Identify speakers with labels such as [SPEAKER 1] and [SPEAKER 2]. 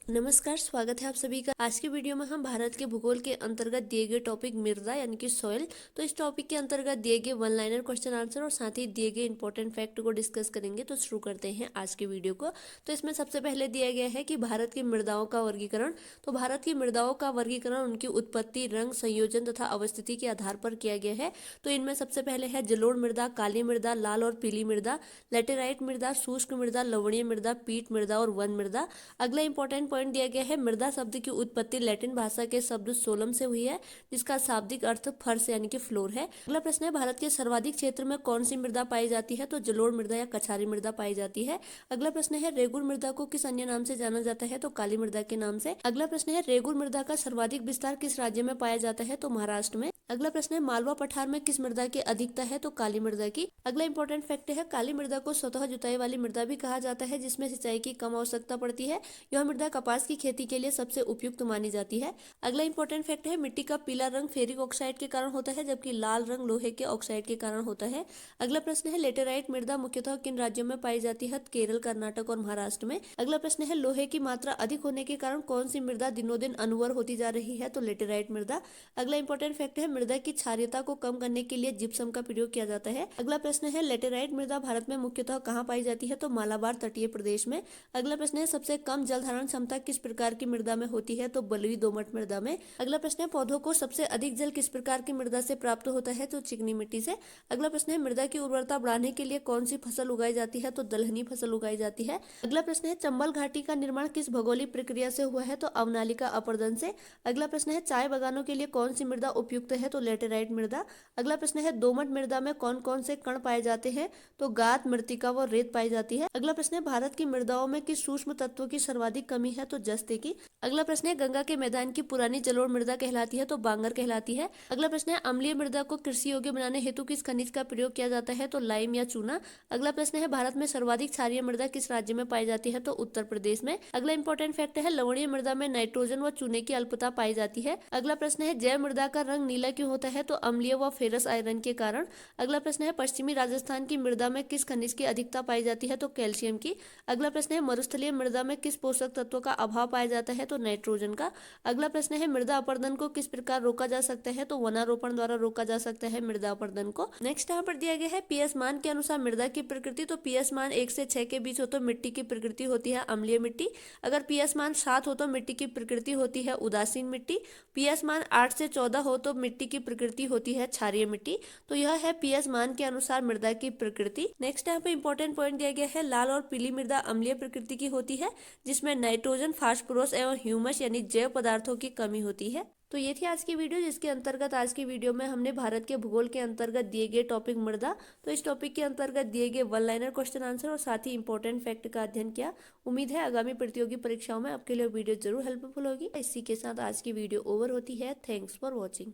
[SPEAKER 1] नमस्कार, स्वागत है आप सभी का। आज की वीडियो में हम भारत के भूगोल के अंतर्गत दिए गए टॉपिक मृदा यानी कि सॉइल, तो इस टॉपिक के अंतर्गत दिए गए वन लाइनर क्वेश्चन आंसर और साथ ही दिए गए इंपॉर्टेंट फैक्ट को डिस्कस करेंगे। तो शुरू करते हैं आज की वीडियो को। तो इसमें सबसे पहले दिया गया है कि भारत की मृदाओं का वर्गीकरण। तो भारत की मृदाओं का वर्गीकरण उनकी उत्पत्ति, रंग, संयोजन तथा अवस्थिति के आधार पर किया गया है। तो इनमें सबसे पहले है जलोढ़ मृदा, काली मृदा, लाल और पीली मृदा, लेटेराइट मृदा, शुष्क मृदा, लवणीय मृदा, पीट मृदा और वन मृदा। अगला इंपॉर्टेंट पॉइंट दिया गया है, मृदा शब्द की उत्पत्ति लैटिन भाषा के शब्द सोलम से हुई है, जिसका शाब्दिक अर्थ फर्श यानी कि फ्लोर है। अगला प्रश्न है, भारत के सर्वाधिक क्षेत्र में कौन सी मृदा पाई जाती है? तो जलोढ़ मृदा या कछारी मृदा पाई जाती है। अगला प्रश्न है, रेगुर मृदा को किस अन्य नाम से जाना जाता है? तो काली मृदा के नाम से। अगला प्रश्न है, रेगुर मृदा का सर्वाधिक विस्तार किस राज्य में पाया जाता है? तो महाराष्ट्र में। अगला प्रश्न है, मालवा पठार में किस मृदा की अधिकता है? तो काली मृदा की। अगला इंपॉर्टेंट फैक्ट है, काली मृदा को स्वतः जुताई वाली मृदा भी कहा जाता है, जिसमें सिंचाई की कम आवश्यकता पड़ती है। यह मृदा कपास की खेती के लिए सबसे उपयुक्त मानी जाती है। अगला इंपॉर्टेंट फैक्ट है, मिट्टी का पीला रंग फेरिक ऑक्साइड के कारण होता है, जबकि लाल रंग लोहे के ऑक्साइड के कारण होता है। अगला प्रश्न है, लेटेराइट मृदा मुख्यतः किन राज्यों में पाई जाती है? केरल, कर्नाटक और महाराष्ट्र में। अगला प्रश्न है, लोहे की मात्रा अधिक होने के कारण कौन सी मृदा दिनों दिन अनवर होती जा रही है? तो लेटेराइट मृदा। अगला इंपॉर्टेंट फैक्ट है, मृदा की क्षारीयता को कम करने के लिए जिप्सम का प्रयोग किया जाता है। अगला प्रश्न है, लेटेराइट मृदा भारत में मुख्यतः कहाँ पाई जाती है? तो मालाबार तटीय प्रदेश में। अगला प्रश्न है, सबसे कम जल धारण क्षमता किस प्रकार की मृदा में होती है? तो बलुई दोमट मृदा में। अगला प्रश्न है, पौधों को सबसे अधिक जल किस प्रकार की मृदा से प्राप्त होता है? तो चिकनी मिट्टी से। अगला प्रश्न है, मृदा की उर्वरता बढ़ाने के लिए कौन सी फसल उगाई जाती है? तो दलहनी फसल उगाई जाती है। अगला प्रश्न है, चंबल घाटी का निर्माण किस भौगोलिक प्रक्रिया से हुआ है? तो अवनालिका अपरदन से। अगला प्रश्न है, चाय बागानों के लिए कौन सी मृदा उपयुक्त है? तो लेटेराइट मृदा। अगला प्रश्न है, दोमट मृदा में कौन कौन से कण पाए जाते हैं? तो गाद, मृत्तिका व रेत पाई जाती है। अगला प्रश्न है, भारत की मृदाओं में किस सूक्ष्म तत्व की सर्वाधिक कमी है? तो जस्ते की। अगला प्रश्न है, गंगा के मैदान की पुरानी जलोढ़ मृदा कहलाती है? तो बांगर कहलाती है। अगला प्रश्न है, अम्लीय मृदा को कृषि योग्य बनाने हेतु किस खनिज का प्रयोग किया जाता है? तो लाइम या चूना। अगला प्रश्न है, भारत में सर्वाधिक क्षारीय मृदा किस राज्य में पाई जाती है? तो उत्तर प्रदेश में। अगला इंपॉर्टेंट फैक्ट है, लवणीय मृदा में नाइट्रोजन व चूने की अल्पता पाई जाती है। अगला प्रश्न है, जैव मृदा का रंग नीला क्यों होता है? तो अम्लीय व फेरस आयरन के कारण। अगला प्रश्न है, पश्चिमी राजस्थान की मृदा में किस खनिज की अधिकता पाई जाती है? तो कैल्शियम की। अगला प्रश्न है, मरुस्थलीय मृदा में किस पोषक तत्व का अभाव पाया जाता है? तो नाइट्रोजन का। अगला प्रश्न है, मृदा अपरदन को किस प्रकार रोका जा सकता है? तो वनारोपण द्वारा रोका जा सकता है मृदा अपरदन को। नेक्स्ट यहाँ पर दिया गया है, पीएस मान के अनुसार मृदा की प्रकृति। तो पीएस मान 1 से 6 के बीच हो तो मिट्टी की प्रकृति होती है अम्लीय मिट्टी। अगर पीएस मान 7 हो तो मिट्टी की प्रकृति होती है उदासीन मिट्टी। पीएस मान 8 से 14 हो तो मिट्टी की प्रकृति होती है क्षारीय मिट्टी। तो यह है पीएस मान के अनुसार मृदा की प्रकृति। नेक्स्ट यहाँ पे इंपॉर्टेंट पॉइंट दिया गया है, लाल और पीली मृदा अम्लीय प्रकृति की होती है, जिसमें नाइट्रोजन, फास्फोरस एवं ह्यूमस यानी जैव पदार्थों की कमी होती है। तो ये थी आज की वीडियो, जिसके अंतर्गत आज की वीडियो में हमने भारत के भूगोल के अंतर्गत दिए गए टॉपिक मृदा, तो इस टॉपिक के अंतर्गत दिए गए वन लाइनर क्वेश्चन आंसर और साथ ही इंपॉर्टेंट फैक्ट का अध्ययन किया। उम्मीद है आगामी प्रतियोगी परीक्षाओं में आपके लिए वीडियो जरूर हेल्पफुल होगी। इसी के साथ आज की वीडियो ओवर होती है। Thanks for watching.